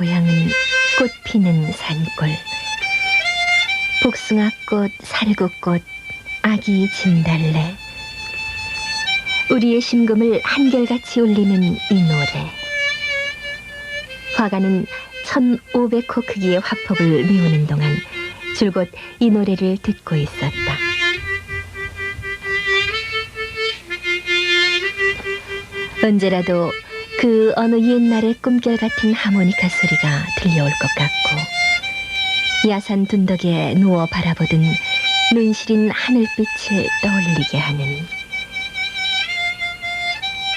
고향은 꽃 피는 산골. 복숭아꽃, 살구꽃, 아기 진달래. 우리의 심금을 한결같이 울리는 이 노래. 화가는 1500호 크기의 화폭을 메우는 동안 줄곧 이 노래를 듣고 있었다. 언제라도 그 어느 옛날의 꿈결 같은 하모니카 소리가 들려올 것 같고, 야산 둔덕에 누워 바라보던 눈시린 하늘빛을 떠올리게 하는,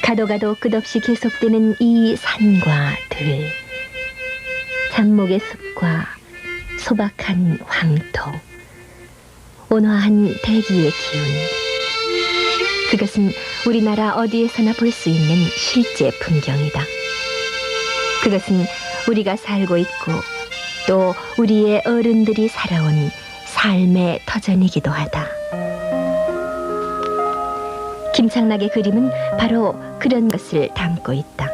가도 가도 끝없이 계속되는 이 산과 들, 잡목의 숲과 소박한 황토, 온화한 대기의 기운. 그것은 우리나라 어디에서나 볼 수 있는 실제 풍경이다. 그것은 우리가 살고 있고 또 우리의 어른들이 살아온 삶의 터전이기도 하다. 김창락의 그림은 바로 그런 것을 담고 있다.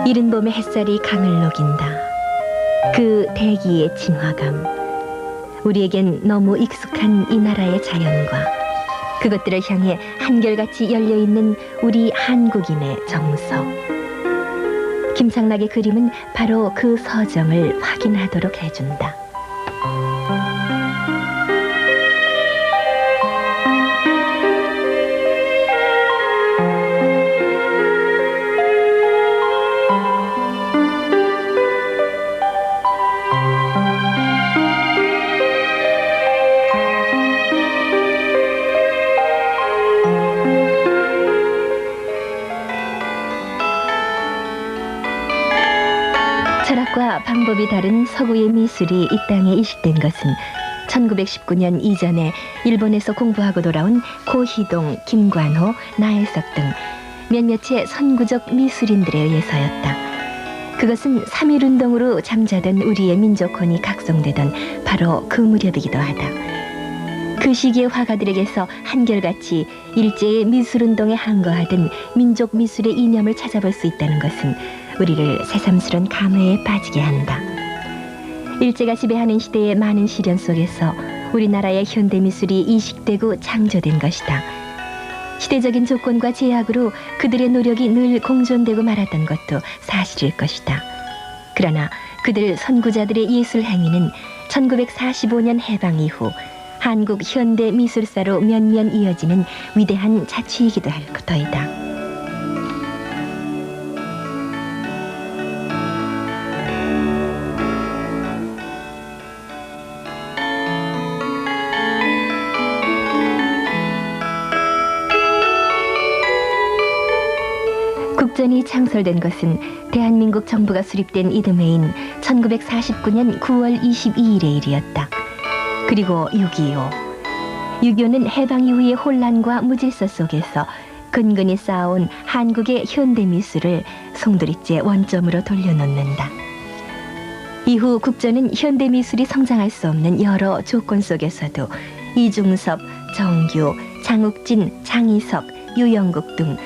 이른 봄의 햇살이 강을 녹인다. 그 대기의 진화감, 우리에겐 너무 익숙한 이 나라의 자연과 그것들을 향해 한결같이 열려있는 우리 한국인의 정서. 김창락의 그림은 바로 그 서정을 확인하도록 해준다. 철학과 방법이 다른 서구의 미술이 이 땅에 이식된 것은 1919년 이전에 일본에서 공부하고 돌아온 고희동, 김관호, 나혜석 등 몇몇의 선구적 미술인들에 의해서였다. 그것은 3.1운동으로 잠자던 우리의 민족혼이 각성되던 바로 그 무렵이기도 하다. 그 시기의 화가들에게서 한결같이 일제의 미술운동에 항거하던 민족 미술의 이념을 찾아볼 수 있다는 것은 우리를 새삼스런 감회에 빠지게 한다. 일제가 지배하는 시대의 많은 시련 속에서 우리나라의 현대미술이 이식되고 창조된 것이다. 시대적인 조건과 제약으로 그들의 노력이 늘 공존되고 말았던 것도 사실일 것이다. 그러나 그들 선구자들의 예술 행위는 1945년 해방 이후 한국 현대미술사로 면면 이어지는 위대한 자취이기도 할 터이다. 국전이 창설된 것은 대한민국 정부가 수립된 이듬해인 1949년 9월 22일의 일이었다. 그리고 6.25. 6.25는 해방 이후의 혼란과 무질서 속에서 근근히 쌓아온 한국의 현대미술을 송두리째 원점으로 돌려놓는다. 이후 국전은 현대미술이 성장할 수 없는 여러 조건 속에서도 이중섭, 정규, 장욱진, 장희석, 유영국 등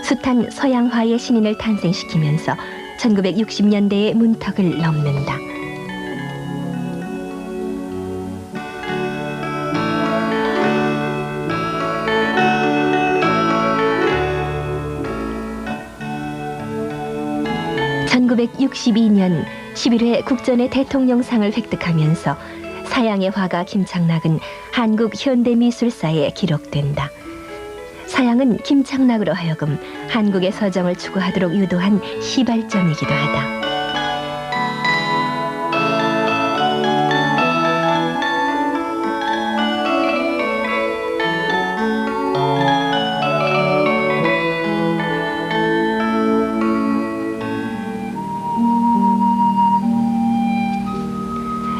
숱한 서양화의 신인을 탄생시키면서 1960년대의 문턱을 넘는다. (1962년) 11회 국전의 대통령상을 획득하면서 사양의 화가 김창락은 한국 현대미술사에 기록된다. 사양은 김창락으로 하여금 한국의 서정을 추구하도록 유도한 시발점이기도 하다.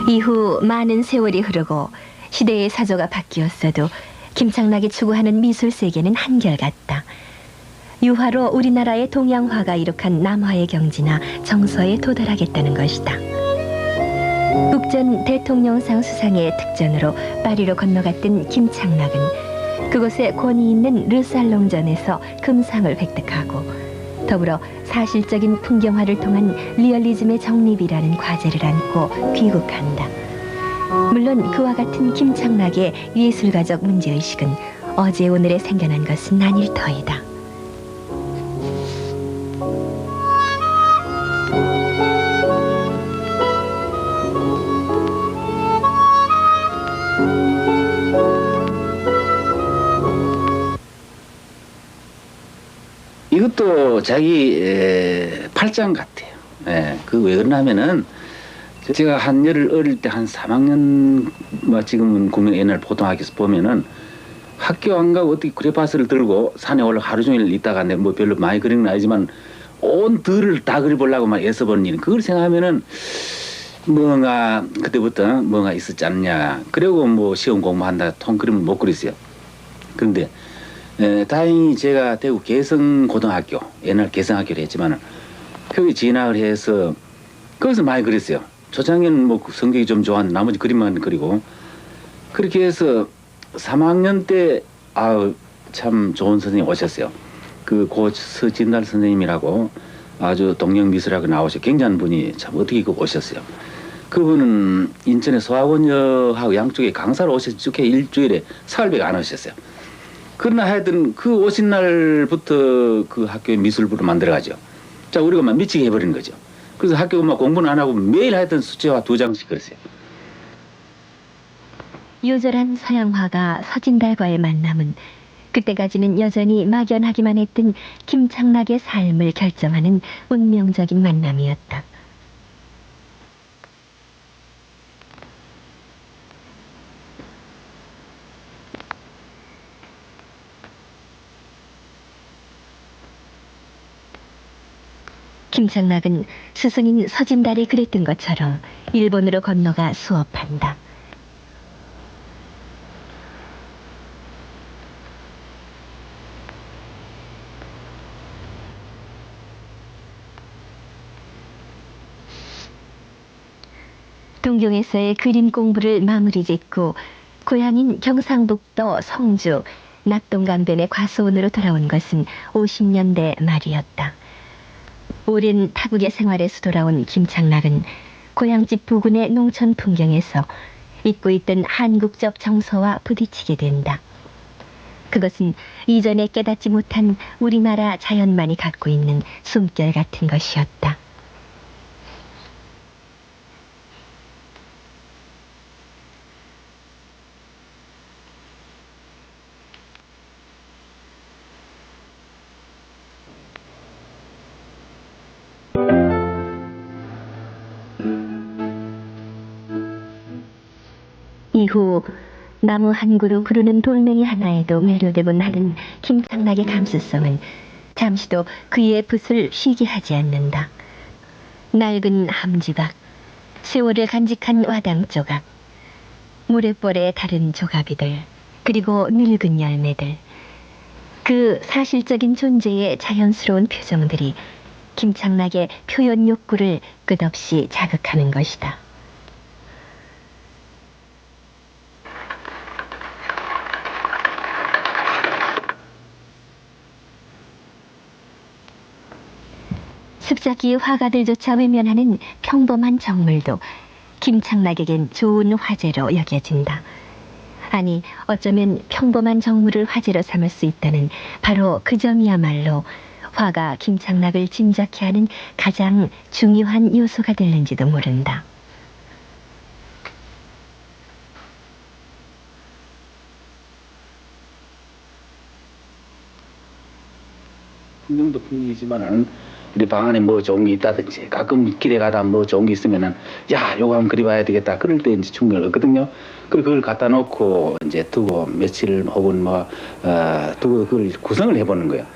이후 많은 세월이 흐르고 시대의 사조가 바뀌었어도 김창락이 추구하는 미술 세계는 한결같다. 유화로 우리나라의 동양화가 이룩한 남화의 경지나 정서에 도달하겠다는 것이다. 국전 대통령상 수상의 특전으로 파리로 건너갔던 김창락은 그곳에 권위 있는 르살롱전에서 금상을 획득하고 더불어 사실적인 풍경화를 통한 리얼리즘의 정립이라는 과제를 안고 귀국한다. 물론 그와 같은 김창락의 예술가적 문제의식은 어제 오늘에 생겨난 것은 아닐 터이다. 이것도 자기 팔짱 같아요. 그 왜 그러냐면은 제가 한여를 어릴 때 한 3학년 뭐 지금은 국민 옛날 고등학교에서 보면은 학교 안 가고 어떻게 그래파스를 들고 산에 올라 하루 종일 있다가 뭐 별로 많이 그리는 건 아니지만 온 들을 다 그려보려고 막 애써보는 일. 그걸 생각하면은 뭔가 그때부터 뭔가 있었지 않냐. 그리고 뭐 시험 공부한다 통 그리면 못 그렸어요. 그런데 다행히 제가 대구 개성고등학교 옛날 개성학교를 했지만 거기 진학을 해서 거기서 많이 그렸어요. 초창기는 뭐 성격이 좀 좋았는데 나머지 그림만 그리고 그렇게 해서 3학년 때 아우 참 좋은 선생님 오셨어요. 그 고 서진달 선생님이라고 아주 동양미술학교 나오셔 굉장한 분이 참 어떻게 그 오셨어요. 그분은 인천의 소학원여하고 양쪽에 강사로 오셔서 쭉 일주일에 사흘밖에 안 오셨어요. 그러나 하여튼 그 오신 날부터 그 학교에 미술부를 만들어가죠. 자, 우리가 막 미치게 해버리는 거죠. 그래서 학교 막 공부는 안 하고 매일 하여튼 수채화 2장씩 그렸어요. 요절한 서양화가 서진달과의 만남은 그때까지는 여전히 막연하기만 했던 김창락의 삶을 결정하는 운명적인 만남이었다. 김창락은 스승인 서진달이 그랬던 것처럼 일본으로 건너가 수업한다. 동경에서의 그림 공부를 마무리 짓고 고향인 경상북도 성주 낙동강변의 과수원으로 돌아온 것은 50년대 말이었다. 오랜 타국의 생활에서 돌아온 김창락은 고향집 부근의 농촌 풍경에서 잊고 있던 한국적 정서와 부딪히게 된다. 그것은 이전에 깨닫지 못한 우리나라 자연만이 갖고 있는 숨결 같은 것이었다. 이후 나무 한 그루 부르는 돌멩이 하나에도 매료되고 나는 김창락의 감수성은 잠시도 그의 붓을 쉬게 하지 않는다. 낡은 함지박, 세월을 간직한 와당 조각, 모래벌의 다른 조각이들, 그리고 늙은 열매들. 그 사실적인 존재의 자연스러운 표정들이 김창락의 표현 욕구를 끝없이 자극하는 것이다. 습작기의 화가들조차 외면하는 평범한 정물도 김창락에겐 좋은 화제로 여겨진다. 아니, 어쩌면 평범한 정물을 화제로 삼을 수 있다는 바로 그 점이야말로 화가 김창락을 짐작케 하는 가장 중요한 요소가 될는지도 모른다. 풍경도 풍경이지만은 우리 방 안에 뭐 좋은 게 있다든지 가끔 길에 가다 뭐 좋은 게 있으면은 야 요거 한번 그려봐야 되겠다 그럴 때 이제 충격을 얻거든요. 그걸 갖다 놓고 이제 두고 며칠 혹은 뭐 두고 그걸 구성을 해보는 거예요.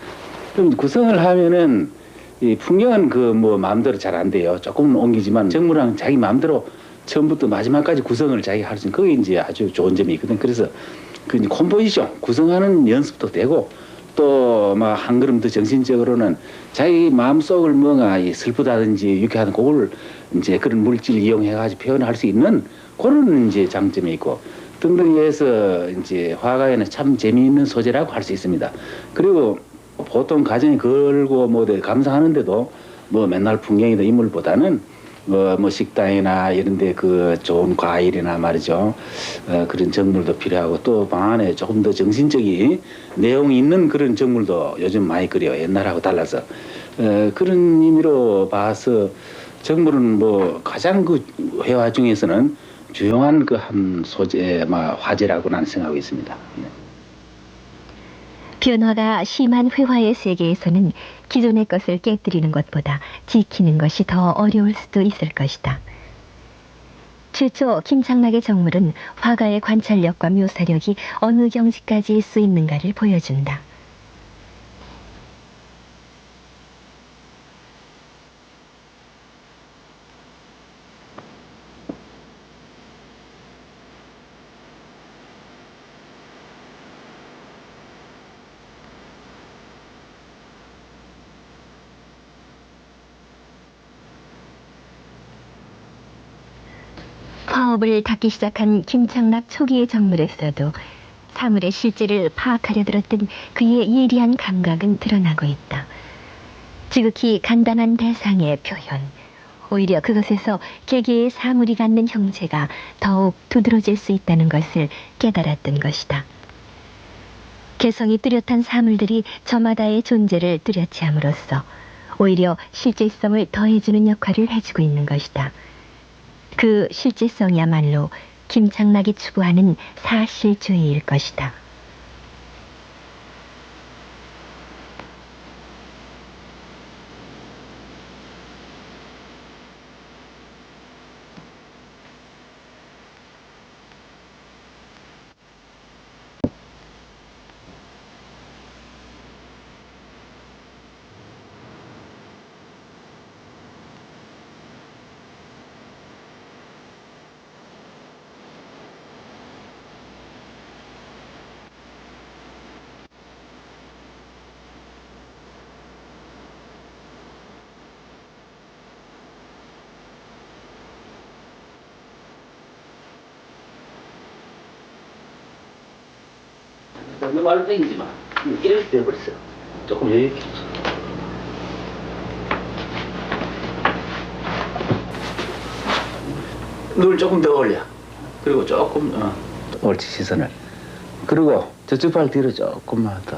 그럼 구성을 하면은 이 풍경은 그 뭐 마음대로 잘 안 돼요. 조금은 옮기지만 정물랑 자기 마음대로 처음부터 마지막까지 구성을 자기가 할 수 있는 그게 이제 아주 좋은 점이 있거든. 그래서 그 이제 컴포지션 구성하는 연습도 되고. 또 막 한 걸음 더 정신적으로는 자기 마음속을 뭔가 슬프다든지 유쾌하든 그걸 이제 그런 물질 이용해 가지고 표현할 수 있는 그런 이제 장점이 있고 등등해서 이제 화가에는 참 재미있는 소재라고 할 수 있습니다. 그리고 보통 가정에 걸고 뭐 감상하는데도 뭐 맨날 풍경이나 인물보다는 뭐 식당이나 이런데 그 좋은 과일이나 말이죠. 그런 정물도 필요하고 또 방 안에 조금 더 정신적인 내용이 있는 그런 정물도 요즘 많이 그려요. 옛날하고 달라서. 그런 의미로 봐서 정물은 뭐 가장 그 회화 중에서는 주요한 그 한 소재, 화제라고 나는 생각하고 있습니다. 네. 변화가 심한 회화의 세계에서는 기존의 것을 깨뜨리는 것보다 지키는 것이 더 어려울 수도 있을 것이다. 최초 김창락의 정물은 화가의 관찰력과 묘사력이 어느 경지까지 수 있는가를 보여준다. 화업을 닦기 시작한 김창락 초기의 정물에서도 사물의 실제를 파악하려 들었던 그의 예리한 감각은 드러나고 있다. 지극히 간단한 대상의 표현, 오히려 그것에서 개개의 사물이 갖는 형체가 더욱 두드러질 수 있다는 것을 깨달았던 것이다. 개성이 뚜렷한 사물들이 저마다의 존재를 뚜렷이 함으로써 오히려 실제성을 더해주는 역할을 해주고 있는 것이다. 그 실제성이야말로 김창락이 추구하는 사실주의일 것이다. 너무 말로 땡기지 마. 이렇게 돼버렸어. 조금 여유 있게. 눈을 조금 더 올려. 그리고 조금 옳지 시선을. 그리고 저쪽 발 뒤로 조금만 더.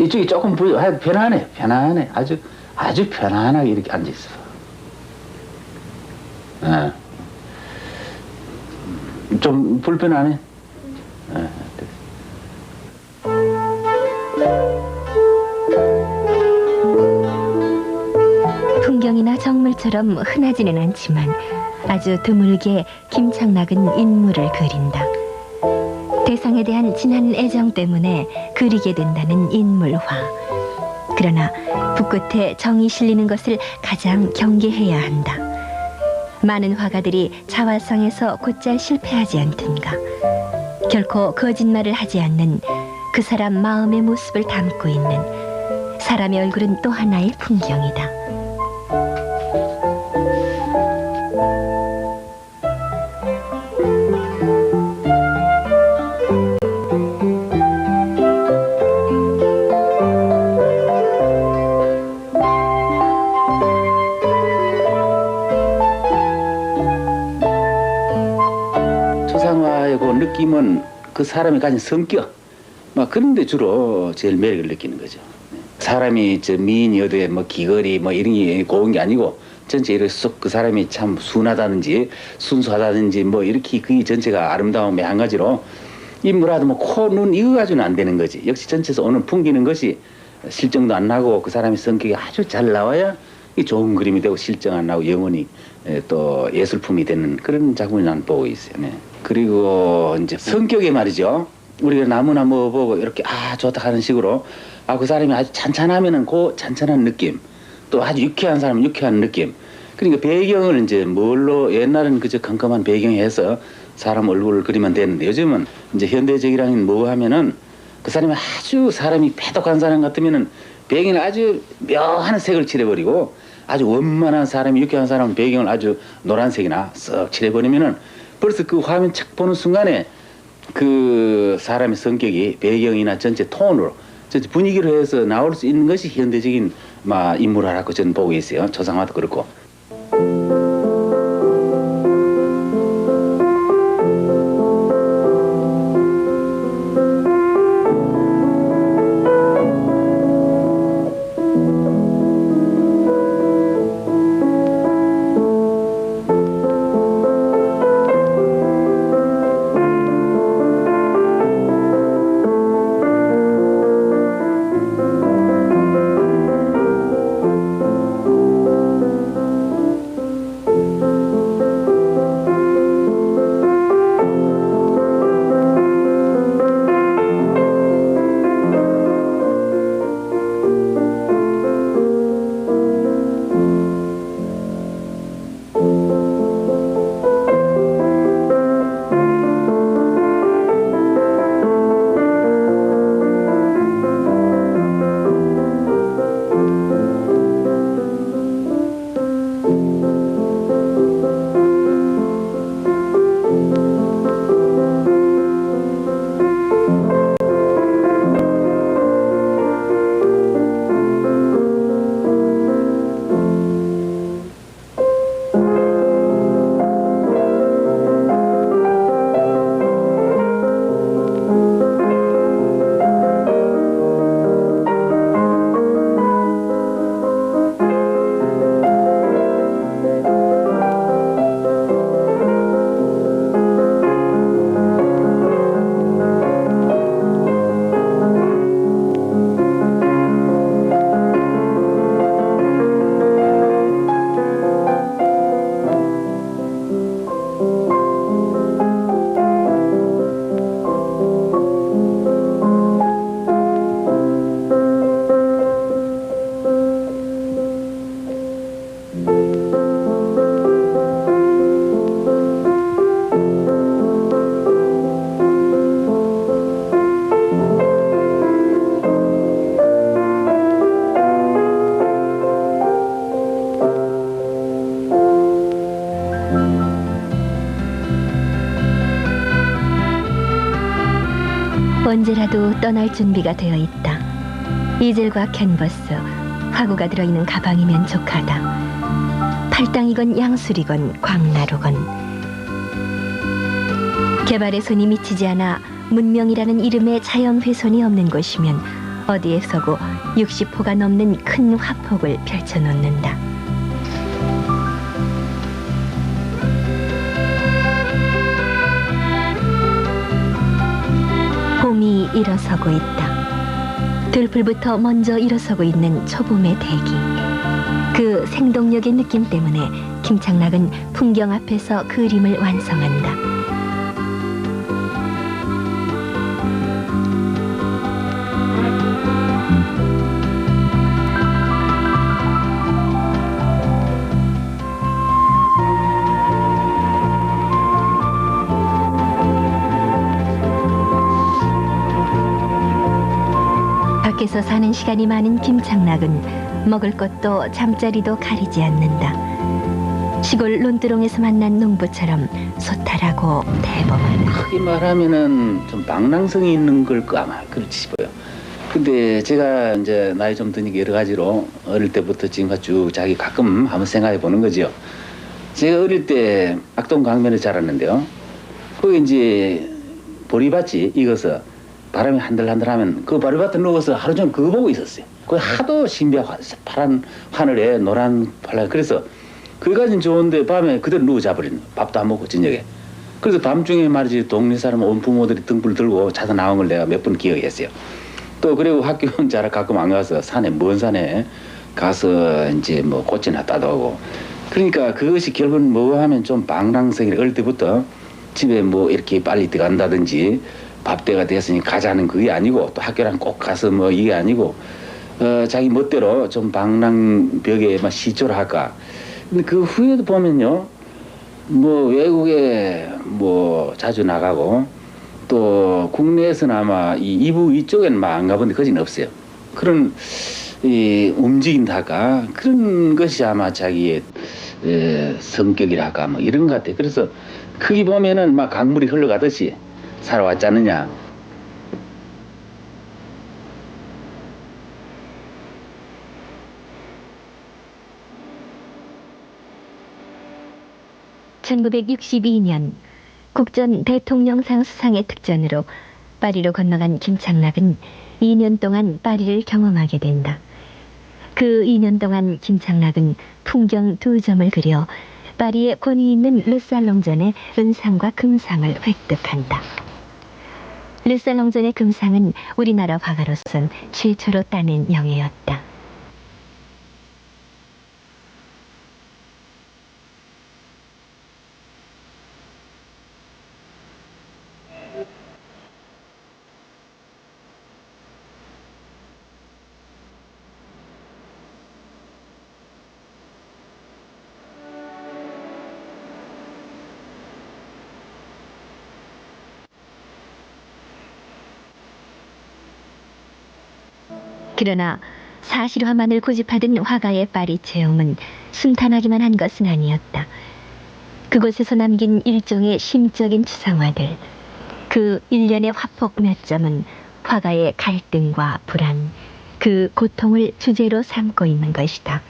이쪽이 조금 편안해. 편안해. 아주 편안하게 이렇게 앉아 있어. 좀 불편하네. 풍경이나 정물처럼 흔하지는 않지만 아주 드물게 김창락은 인물을 그린다. 대상에 대한 진한 애정 때문에 그리게 된다는 인물화. 그러나 붓끝에 정이 실리는 것을 가장 경계해야 한다. 많은 화가들이 자화상에서 곧잘 실패하지 않던가. 결코 거짓말을 하지 않는 그 사람 마음의 모습을 담고 있는 사람의 얼굴은 또 하나의 풍경이다. 초상화의 그 느낌은 그 사람이 가진 성격, 그런 데 주로 제일 매력을 느끼는 거죠. 사람이 미인여도의 귀걸이 이런 게 고운 게 아니고 전체 이렇게 쏙 그 사람이 참 순하다든지 순수하다든지 이렇게 그 전체가 아름다움의 한 가지로 인물화도 코, 눈 이거 가지고는 안 되는 거지. 역시 전체에서 오늘 풍기는 것이 실정도 안 나고 그 사람의 성격이 아주 잘 나와야 이 좋은 그림이 되고 실정 안 나고 영원히 또 예술품이 되는 그런 작품을 난 보고 있어요. 네. 그리고 이제 성격이 말이죠. 우리가 나무나 보고 이렇게 좋다 하는 식으로 그 사람이 아주 찬찬하면은 그 찬찬한 느낌, 또 아주 유쾌한 사람은 유쾌한 느낌. 그러니까 배경을 이제 뭘로 옛날은 그저 컴컴한 배경에서 사람 얼굴을 그리면 되는데 요즘은 이제 현대적이라는 뭐 하면은 그 사람이 아주 사람이 패독한 사람 같으면은 배경을 아주 묘한 색을 칠해버리고 아주 원만한 사람이 유쾌한 사람은 배경을 아주 노란색이나 썩 칠해버리면은 벌써 그 화면 착 보는 순간에 그 사람의 성격이 배경이나 전체 톤으로 분위기로 해서 나올 수 있는 것이 현대적인 인물화라고 저는 보고 있어요. 초상화도 그렇고. 언제라도 떠날 준비가 되어 있다. 이젤과 캔버스, 화구가 들어있는 가방이면 족하다. 팔당이건 양술이건 광나루건. 개발의 손이 미치지 않아 문명이라는 이름의 자연 훼손이 없는 곳이면 어디에서고 60호가 넘는 큰 화폭을 펼쳐놓는다. 봄이 일어서고 있다. 들풀부터 먼저 일어서고 있는 초봄의 대기. 그 생동력의 느낌 때문에 김창락은 풍경 앞에서 그림을 완성한다. 밖에서 사는 시간이 많은 김창락은 먹을 것도 잠자리도 가리지 않는다. 시골 논두렁에서 만난 농부처럼 소탈하고 대범하다. 크게 말하면은 좀 방랑성이 있는 걸 아마 그렇지 싶어요. 근데 제가 이제 나이 좀 드니까 여러 가지로 어릴 때부터 지금까지 쭉 자기 가끔 한번 생각해 보는 거죠. 제가 어릴 때 악동 강변에 자랐는데요. 거기 이제 보리밭이 익어서 바람이 한들한들하면 그 보리밭에 누워서 하루 종일 그거 보고 있었어요. 거기 하도 신비하고 파란 하늘에 노란 팔라. 그래서 그까지는 좋은데 밤에 그대로 누워 자버리는 거예요. 밥도 안 먹고 저녁에. 그래서 밤중에 말이지 동네 사람 온 부모들이 등불 들고 자서 나온 걸 내가 몇 번 기억했어요. 또 그리고 학교 잘 가끔 안 가서 산에 먼 산에 가서 이제 뭐 꽃이나 따다 오고. 그러니까 그것이 결국은 뭐 하면 좀 방랑성이 어릴 때부터 집에 뭐 이렇게 빨리 들어간다든지 밥 때가 됐으니 가자는 그게 아니고 또 학교랑 꼭 가서 뭐 이게 아니고 자기 멋대로 좀 방랑벽에 막 시초를 할까. 근데 그 후에도 보면요, 뭐 외국에 뭐 자주 나가고 또 국내에서는 아마 이 이부 이쪽에는 막 안 가본데 거기는 없어요. 그런 이 움직인다가 그런 것이 아마 자기의 성격이랄까 뭐 이런 것 같아요. 그래서 크게 보면은 막 강물이 흘러가듯이 살아왔지 않느냐. 1962년 국전 대통령상 수상의 특전으로 파리로 건너간 김창락은 2년 동안 파리를 경험하게 된다. 그 2년 동안 김창락은 풍경 2점을 그려 파리의 권위 있는 르살롱전의 은상과 금상을 획득한다. 르살롱전의 금상은 우리나라 화가로선 최초로 따낸 영예였다. 그러나 사실화만을 고집하던 화가의 파리 체험은 순탄하기만 한 것은 아니었다. 그곳에서 남긴 일종의 심적인 추상화들, 그 일련의 화폭 몇 점은 화가의 갈등과 불안, 그 고통을 주제로 삼고 있는 것이다.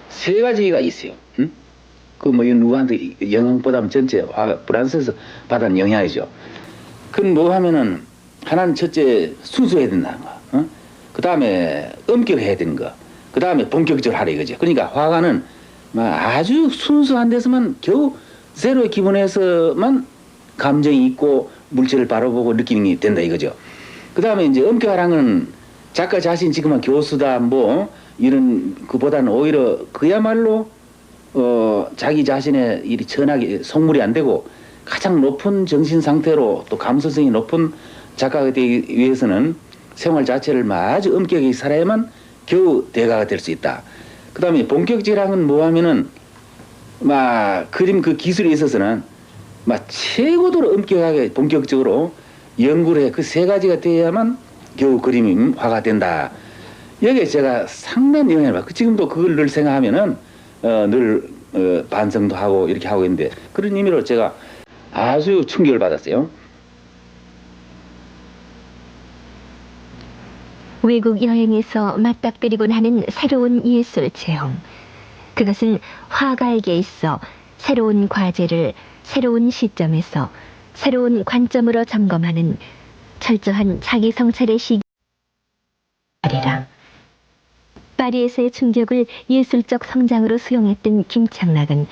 세 가지가 있어요. 응? 그뭐 누구한테 영향보다는 전체 프랑스에서 받은 영향이죠. 그건 뭐 하면은 하나는 첫째 순수해야 된다는 거. 어? 그 다음에 엄격해야 되는 거. 그 다음에 본격적으로 하라 이거죠. 그러니까 화가는 아주 순수한 데서만 겨우 제로의 기본에서만 감정이 있고 물질을 바라보고 느끼는 게 된다 이거죠. 그 다음에 이제 엄격하라는 건 작가 자신 지금은 교수다 뭐 이런 그보다는 오히려 그야말로 자기 자신의 일이 천하게 속물이 안 되고 가장 높은 정신 상태로 또 감수성이 높은 작가가 되기 위해서는 생활 자체를 아주 엄격하게 살아야만 겨우 대가가 될 수 있다. 그 다음에 본격적이라는 건 뭐 하면은 그림 그 기술에 있어서는 최고도로 엄격하게 본격적으로 연구를 해. 그 세 가지가 돼야만 겨우 그림이 화가 된다. 여기에 제가 상당히 영향을 받고 지금도 그걸 늘 생각하면은 늘 반성도 하고 이렇게 하고 있는데 그런 의미로 제가 아주 충격을 받았어요. 외국 여행에서 맞닥뜨리곤 하는 새로운 예술 체험. 그것은 화가에게 있어 새로운 과제를 새로운 시점에서 새로운 관점으로 점검하는 철저한 자기 성찰의 시기이라. 파리에서의 충격을 예술적 성장으로 수용했던 김창락은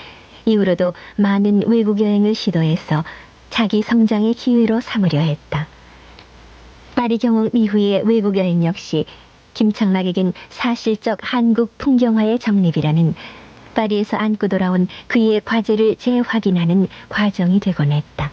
이후로도 많은 외국 여행을 시도해서 자기 성장의 기회로 삼으려 했다. 파리 경험 이후의 외국 여행 역시 김창락에겐 사실적 한국 풍경화의 정립이라는 파리에서 안고 돌아온 그의 과제를 재확인하는 과정이 되곤 했다.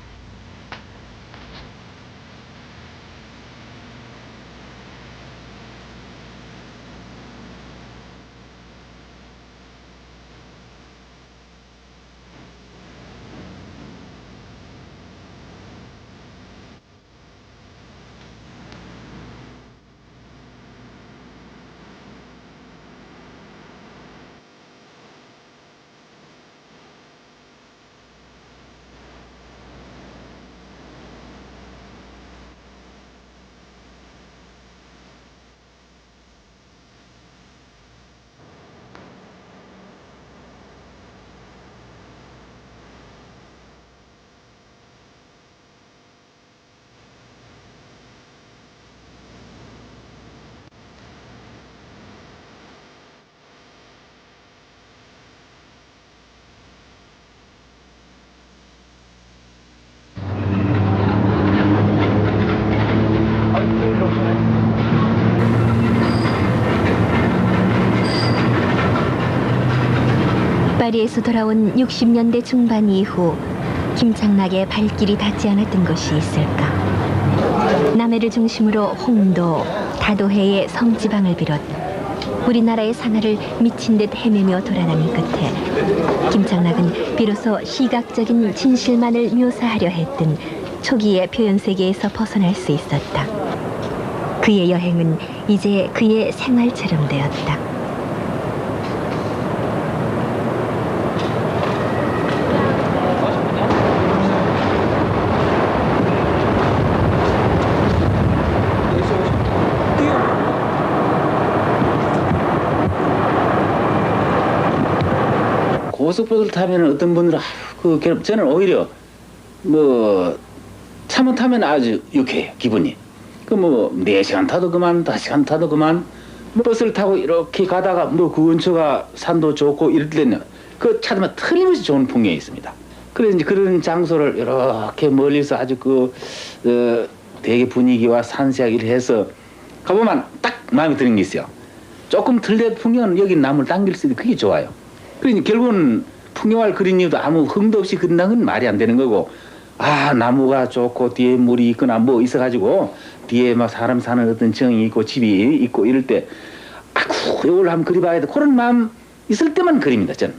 파리에서 돌아온 60년대 중반 이후 김창락의 발길이 닿지 않았던 곳이 있을까? 남해를 중심으로 홍도, 다도해의 성지방을 비롯 우리나라의 산하를 미친 듯 헤매며 돌아다닌 끝에 김창락은 비로소 시각적인 진실만을 묘사하려 했던 초기의 표현 세계에서 벗어날 수 있었다. 그의 여행은 이제 그의 생활처럼 되었다. 고속버스를 타면 어떤 분들은 저는 오히려 뭐 차만 타면 아주 유쾌해요, 기분이. 그 뭐 4시간 타도 그만, 5시간 타도 그만. 뭐 버스를 타고 이렇게 가다가 뭐 그 근처가 산도 좋고 이럴 때는 그 찾으면 틀림없이 좋은 풍경이 있습니다. 그래서 이제 그런 장소를 이렇게 멀리서 아주 되게 분위기와 산세하기를 해서 가보면 딱 마음에 드는 게 있어요. 조금 들려도 풍경은 여기 나무를 당길 수 있는 그게 좋아요. 그러니 결국은 풍경을 그린 이유도 아무 흥도 없이 그린다는 건 말이 안 되는 거고, 아, 나무가 좋고 뒤에 물이 있거나 뭐 있어가지고 뒤에 막 사람 사는 어떤 정이 있고 집이 있고 이럴 때, 아쿠, 이걸 한번 그려봐야 돼. 그런 마음 있을 때만 그립니다, 저는.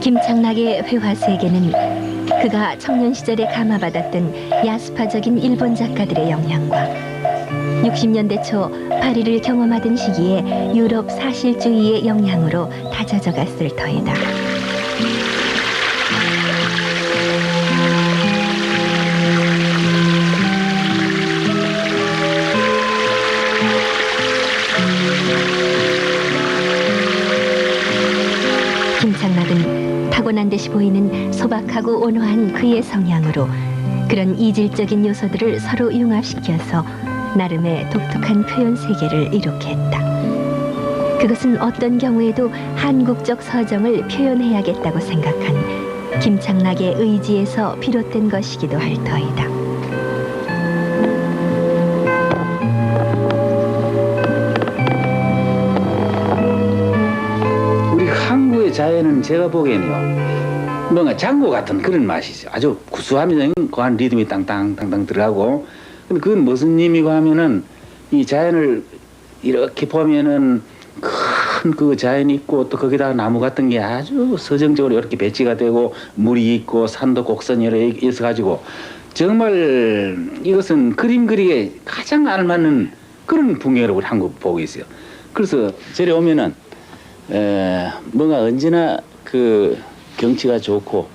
김창락의 회화 세계는 그가 청년 시절에 감화받았던 야스파적인 일본 작가들의 영향과 60년대 초 파리를 경험하던 시기에 유럽 사실주의의 영향으로 다져져 갔을 터이다. 김창락은 타고난 듯이 보이는 소박하고 온화한 그의 성향으로 그런 이질적인 요소들을 서로 융합시켜서 나름의 독특한 표현 세계를 이룩게 했다. 그것은 어떤 경우에도 한국적 서정을 표현해야겠다고 생각한 김창락의 의지에서 비롯된 것이기도 할 터이다. 우리 한국의 자연은 제가 보기에는요, 뭔가 장구 같은 그런 맛이 있어요. 아주 구수하면 그한 리듬이 땅땅땅땅 들어가고. 근데 그건 무슨 의미고 하면은 이 자연을 이렇게 보면은 큰 그 자연이 있고 또 거기다가 나무 같은 게 아주 서정적으로 이렇게 배치가 되고 물이 있고 산도 곡선이 여러 있어 가지고 정말 이것은 그림 그리기에 가장 알맞는 그런 풍경이라고 우리 한국 보고 있어요. 그래서 저리 오면은 뭔가 언제나 그 경치가 좋고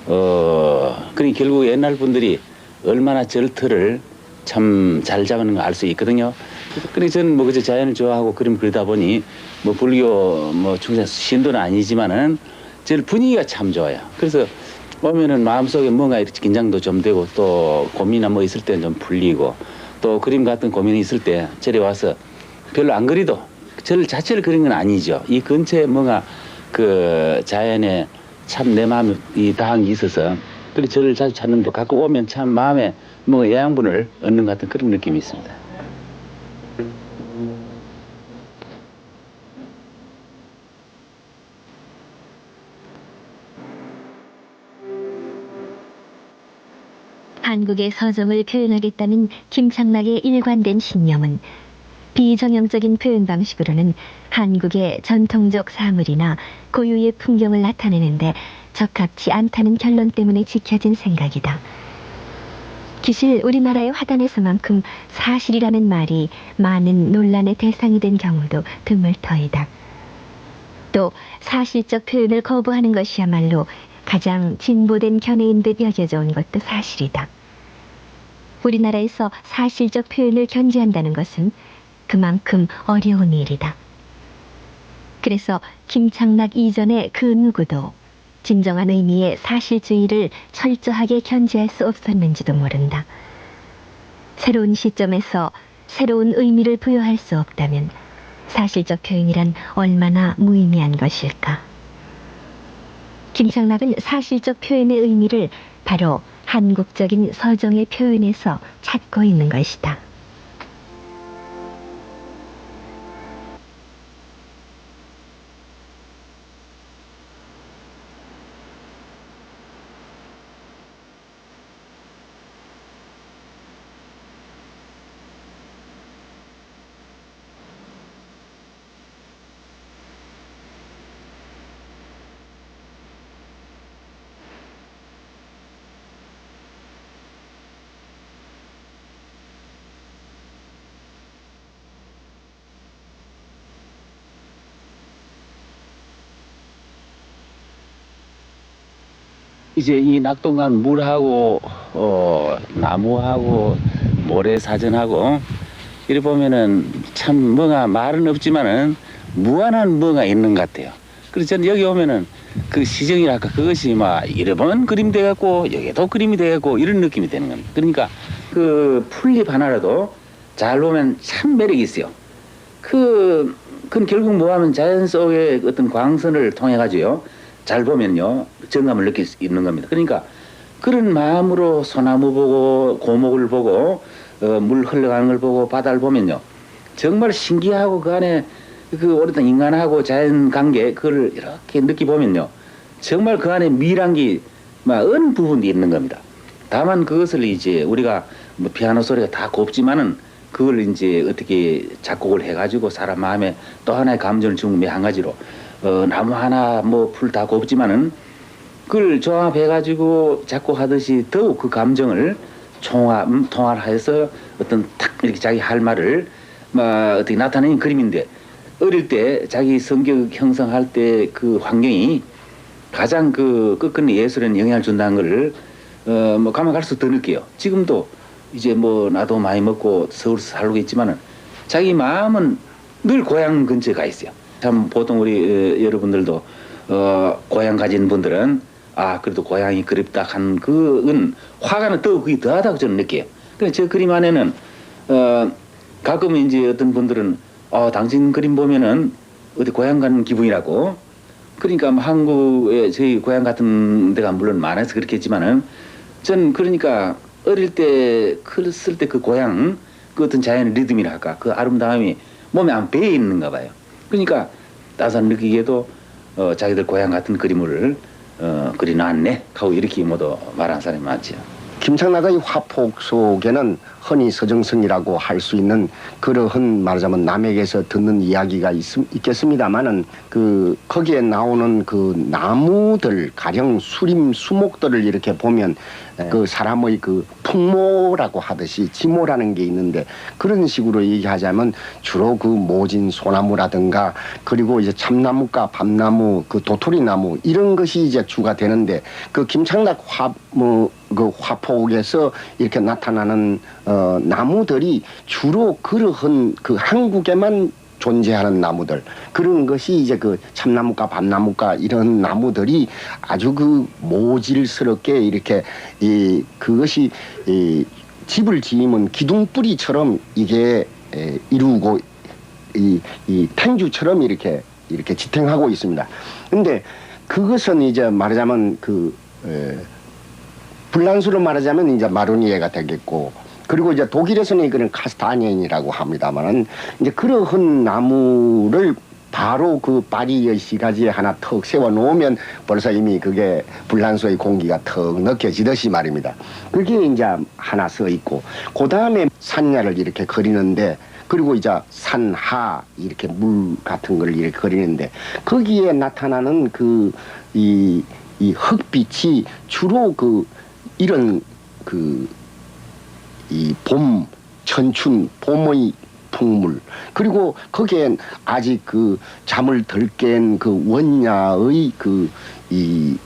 그러니 결국 옛날 분들이 얼마나 절터를 참 잘 잡는 거 알 수 있거든요. 그래서 저는 뭐 그저 자연을 좋아하고 그림 그리다 보니 뭐 불교 뭐 중세 신도는 아니지만은 저 분위기가 참 좋아요. 그래서 보면은 마음속에 뭔가 이렇게 긴장도 좀 되고 또 고민이나 뭐 있을 때는 좀 풀리고 또 그림 같은 고민이 있을 때 저리 와서 별로 안 그리도 절 자체를 그린 건 아니죠. 이 근처에 뭔가 그 자연에 참 내 마음이 닿은 게 있어서 그래 저를 자주 찾는데 갖고 오면 참 마음에 뭐 영양분을 얻는 것 같은 그런 느낌이 있습니다. 한국의 서정을 표현하겠다는 김창락의 일관된 신념은 비정형적인 표현 방식으로는 한국의 전통적 사물이나 고유의 풍경을 나타내는데 적합치 않다는 결론 때문에 지켜진 생각이다. 기실 우리나라의 화단에서만큼 사실이라는 말이 많은 논란의 대상이 된 경우도 드물 터이다. 또 사실적 표현을 거부하는 것이야말로 가장 진보된 견해인 듯 여겨져 온 것도 사실이다. 우리나라에서 사실적 표현을 견지한다는 것은 그만큼 어려운 일이다. 그래서 김창락 이전의 그 누구도 진정한 의미의 사실주의를 철저하게 견지할 수 없었는지도 모른다. 새로운 시점에서 새로운 의미를 부여할 수 없다면 사실적 표현이란 얼마나 무의미한 것일까. 김창락은 사실적 표현의 의미를 바로 한국적인 서정의 표현에서 찾고 있는 것이다. 이제 이 낙동강 물하고 나무하고 모래사전하고 이래 보면은 참 뭐가 말은 없지만은 무한한 뭐가 있는 것 같아요. 그래서 저는 여기 오면은 그 시정이랄까 그것이 막 이래 보면 그림 돼갖고 여기도 그림이 돼갖고 이런 느낌이 되는 겁니다. 그러니까 그 풀잎 하나라도 잘 보면 참 매력이 있어요. 그건 결국 뭐하면 자연 속의 어떤 광선을 통해 가지고요. 잘 보면요 정감을 느낄 수 있는 겁니다. 그러니까 그런 마음으로 소나무 보고 고목을 보고 물 흘러가는 걸 보고 바다를 보면요 정말 신기하고 그 안에 그 오랫동안 인간하고 자연 관계 그걸 이렇게 느끼보면요 정말 그 안에 미란기 막 어느 부분도 있는 겁니다. 다만 그것을 이제 우리가 뭐 피아노 소리가 다 곱지만은 그걸 이제 어떻게 작곡을 해가지고 사람 마음에 또 하나의 감정을 주는 게 한 가지로 나무 하나 뭐 풀 다 곱지만은 그걸 조합해가지고 작곡하듯이 더욱 그 감정을 통합해서 어떤 탁 이렇게 자기 할 말을 막 어떻게 나타내는 그림인데 어릴 때 자기 성격 형성할 때 그 환경이 가장 그 끝끝내 예술에 영향을 준다는 거를 뭐 가면 갈수록 더 느껴요. 지금도 이제 뭐 나도 많이 먹고 서울에서 살고 있지만은 자기 마음은 늘 고향 근처에 가 있어요. 참 보통 우리 여러분들도 고향 가진 분들은 아 그래도 고향이 그립다 한 그건 화가는 더 그게 더하다고 저는 느껴요. 그래서 저 그림 안에는 가끔 이제 어떤 분들은 당신 그림 보면은 어디 고향 가는 기분이라고. 그러니까 뭐 한국에 저희 고향 같은 데가 물론 많아서 그렇겠지만은 전 그러니까 어릴 때 클었을 때 그 고향 그 어떤 자연의 리듬이랄까 그 아름다움이 몸에 안 배어 있는가 봐요. 그러니까 따뜻한 느끼기에도 자기들 고향 같은 그림을 그리놨네 하고 이렇게 모두 말하는 사람이 많지요. 김창락의 화폭 속에는 흔히 서정성이라고 할 수 있는 그러한 말하자면 남에게서 듣는 이야기가 있겠습니다만은 거기에 나오는 그 나무들 가령 수림 수목들을 이렇게 보면 그 사람의 그 풍모라고 하듯이 지모라는 게 있는데 그런 식으로 얘기하자면 주로 그 모진 소나무라든가 그리고 이제 참나무과 밤나무 그 도토리나무 이런 것이 이제 주가 되는데 그 김창락 그 화폭에서 이렇게 나타나는 나무들이 주로 그러한 그 한국에만 존재하는 나무들 그런 것이 이제 그 참나무과 밤나무과 이런 나무들이 아주 그 모질스럽게 이렇게 그것이 집을 지으면 기둥뿌리처럼 이게 이루고 이 탱주처럼 이렇게 지탱하고 있습니다. 근데 그것은 이제 말하자면 불란수로 말하자면 이제 마로니에가 되겠고 그리고 이제 독일에서는 이거는 카스타니엔이라고 합니다만은 이제 그러한 나무를 바로 그 파리의 시가지에 하나 턱 세워 놓으면 벌써 이미 그게 불란서의 공기가 턱 느껴지듯이 말입니다. 그게 이제 하나 서 있고 그 다음에 산야를 이렇게 그리는데 그리고 이제 산하 이렇게 물 같은 걸 이렇게 그리는데 거기에 나타나는 이 흙빛이 주로 이런 이 봄, 천춘, 봄의 풍물 그리고 거기엔 아직 잠을 덜 깬 원야의 이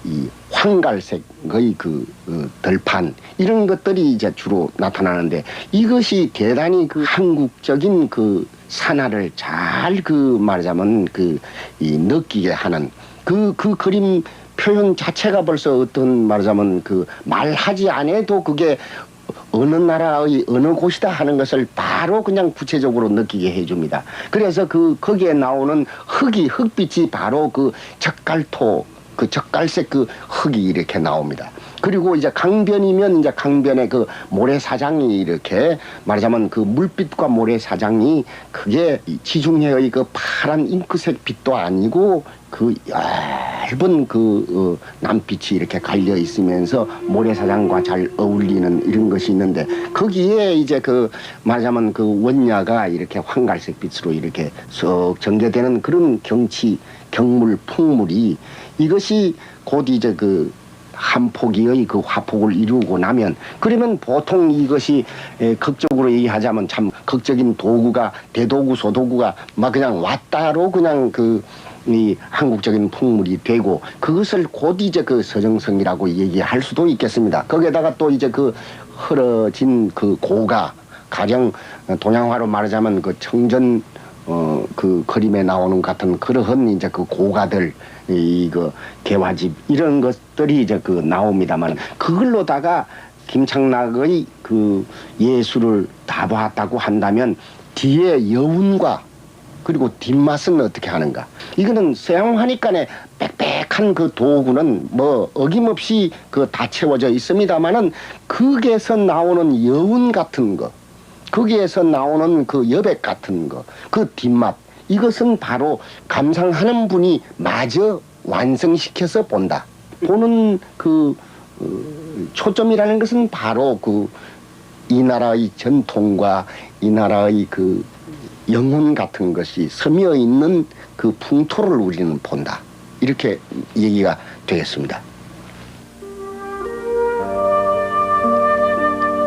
황갈색의 들판 이런 것들이 이제 주로 나타나는데 이것이 대단히 한국적인 산화를 잘 말하자면 느끼게 하는 그 그림 표현 자체가 벌써 어떤 말하자면 말하지 않아도 그게 어느 나라의 어느 곳이다 하는 것을 바로 그냥 구체적으로 느끼게 해줍니다. 그래서 거기에 나오는 흙빛이 바로 젓갈토, 젓갈색 흙이 이렇게 나옵니다. 그리고 이제 강변이면 이제 강변의 모래사장이 이렇게 말하자면 물빛과 모래사장이 그게 지중해의 파란 잉크색 빛도 아니고 얇은 남빛이 이렇게 갈려 있으면서 모래사장과 잘 어울리는 이런 것이 있는데 거기에 이제 말하자면 원야가 이렇게 황갈색 빛으로 이렇게 쏙 전개되는 그런 경물 풍물이 이것이 곧 이제 한 포기의 화폭을 이루고 나면 그러면 보통 이것이 극적으로 얘기하자면 참 극적인 도구가 대도구 소도구가 막 그냥 왔다로 그냥 이 한국적인 풍물이 되고 그것을 곧 이제 서정성이라고 얘기할 수도 있겠습니다. 거기에다가 또 이제 흐러진 고가 가령 동양화로 말하자면 그 청전 그 그림에 나오는 같은 그러한 이제 그 고가들 이거 개화집 이런 것들이 이제 그 나옵니다만 그걸로다가 김창락의 그 예술을 다 봤다고 한다면 뒤에 여운과 그리고 뒷맛은 어떻게 하는가? 이거는 서양화니까네 빽빽한 그 도구는 뭐 어김없이 그 다 채워져 있습니다만은 거기에서 나오는 여운 같은 거, 거기에서 나오는 그 여백 같은 거, 그 뒷맛 이것은 바로 감상하는 분이 마저 완성시켜서 본다. 보는 그 초점이라는 것은 바로 그 이 나라의 전통과 이 나라의 그 영혼 같은 것이 스며 있는 그 풍토를 우리는 본다. 이렇게 얘기가 되겠습니다.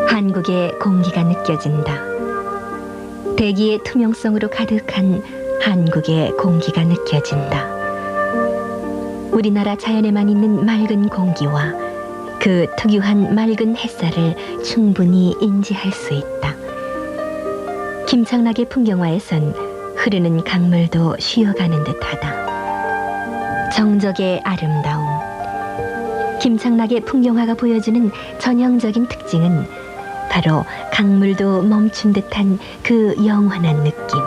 한국의 공기가 느껴진다. 대기의 투명성으로 가득한 한국의 공기가 느껴진다. 우리나라 자연에만 있는 맑은 공기와 그 특유한 맑은 햇살을 충분히 인지할 수 있다. 김창락의 풍경화에선 흐르는 강물도 쉬어가는 듯하다. 정적의 아름다움. 김창락의 풍경화가 보여주는 전형적인 특징은 바로 강물도 멈춘 듯한 그 영원한 느낌.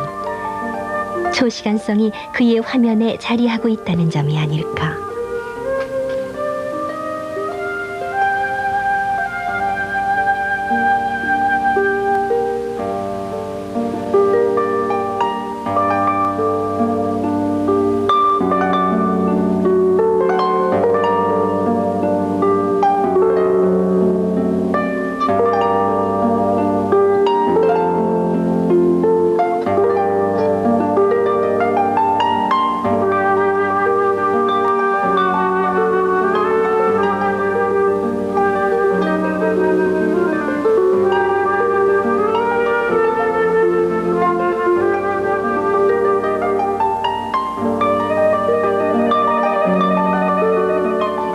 초시간성이 그의 화면에 자리하고 있다는 점이 아닐까.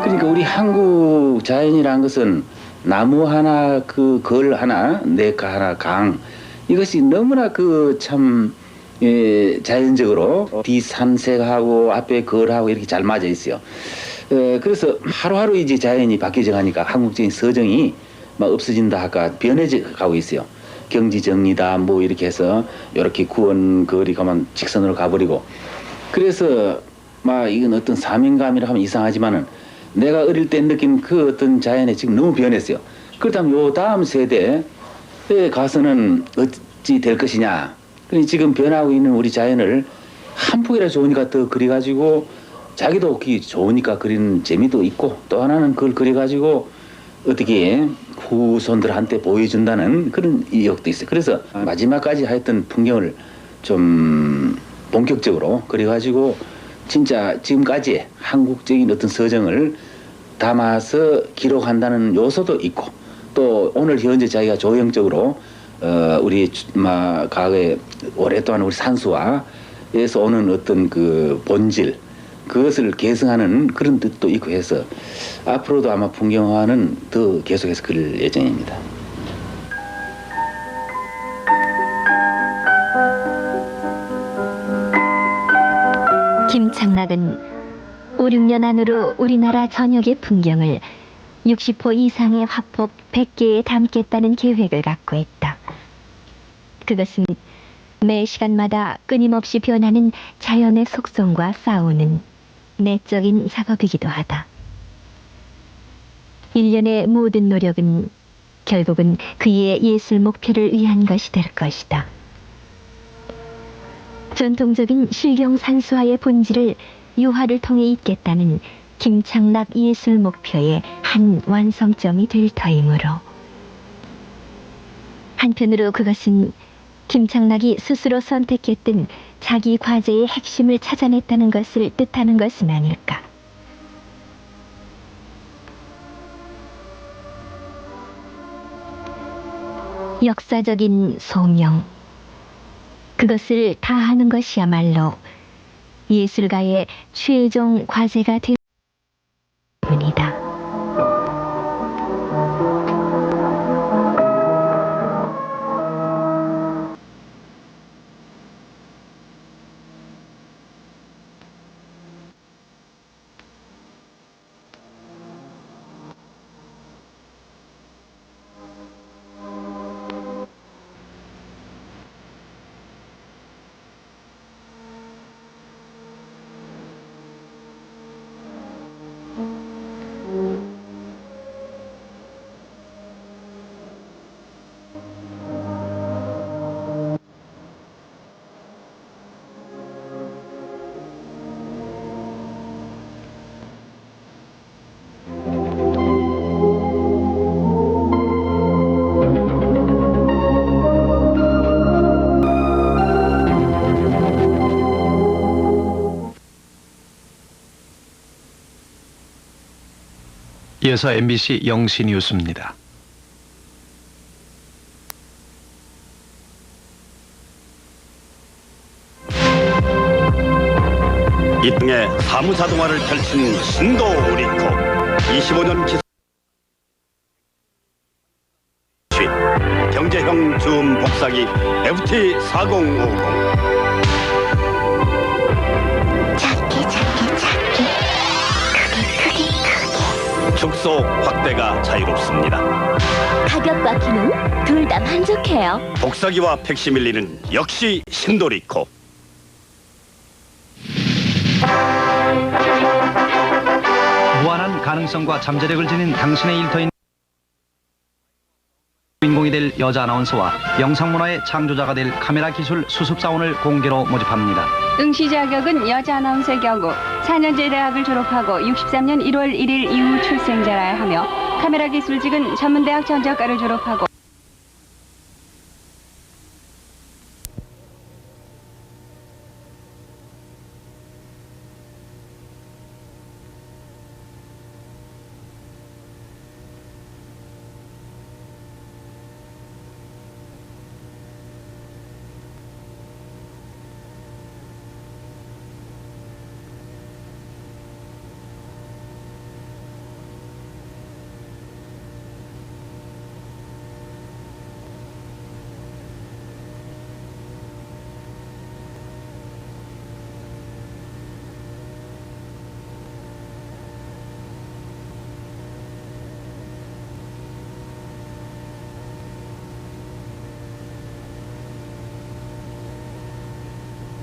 그러니까 우리 한국 자연이라는 것은 나무 하나, 그 걸 하나, 네카 하나, 강 이것이 너무나 그 참 자연적으로 뒤 산색하고 앞에 걸하고 이렇게 잘 맞아 있어요. 그래서 하루하루 이제 자연이 바뀌어 가니까 한국적인 서정이 막 없어진다 할까 변해져 가고 있어요. 경지 정리다 뭐 이렇게 해서 이렇게 구원 거리 가면 직선으로 가버리고 그래서 막 이건 어떤 사명감이라 하면 이상하지만은 내가 어릴 때 느낀 그 어떤 자연에 지금 너무 변했어요. 그렇다면 요 다음 세대에 가서는 어찌 될 것이냐. 그러니 지금 변하고 있는 우리 자연을 한 폭이라 좋으니까 더 그려가지고 자기도 좋으니까 그리는 재미도 있고 또 하나는 그걸 그려가지고 어떻게 후손들한테 보여준다는 그런 의욕도 있어요. 그래서 마지막까지 하였던 풍경을 좀 본격적으로 그려가지고 진짜 지금까지 한국적인 어떤 서정을 담아서 기록한다는 요소도 있고 또 오늘 현재 자기가 조형적으로 우리 과거에 오랫동안 우리 산수화에서 오는 어떤 그 본질 그것을 계승하는 그런 뜻도 있고 해서 앞으로도 아마 풍경화는 더 계속해서 그릴 예정입니다. 김창락은 5, 6년 안으로 우리나라 전역의 풍경을 60호 이상의 화폭 100개에 담겠다는 계획을 갖고 있다. 그것은 매 시간마다 끊임없이 변하는 자연의 속성과 싸우는 내적인 작업이기도 하다. 일련의 모든 노력은 결국은 그의 예술 목표를 위한 것이 될 것이다. 전통적인 실경 산수화의 본질을 유화를 통해 잇겠다는 김창락 예술 목표의 한 완성점이 될 터이므로 한편으로 그것은 김창락이 스스로 선택했던 자기 과제의 핵심을 찾아냈다는 것을 뜻하는 것은 아닐까. 역사적인 소명, 그것을 다하는 것이야말로 예술가의 최종 과제가 될 뿐이다. 이어서 MBC 영시 뉴스입니다. 이 땅에 사무자동화를 펼친 신도 우리코 25년 기술 경제형 줌 복사기 FT4050 작게 크게 축소 확대가 자유롭습니다. 가격과 기능 둘 다 만족해요. 복사기와 팩시밀리는 역시 신도리코. 무한한 가능성과 잠재력을 지닌 당신의 일터인 주인공이 될 여자 아나운서와 영상문화의 창조자가 될 카메라 기술 수습사원을 공개로 모집합니다. 응시 자격은 여자 아나운서의 경우 4년제 대학을 졸업하고 63년 1월 1일 이후 출생자라야 하며 카메라 기술직은 전문대학 전자과를 졸업하고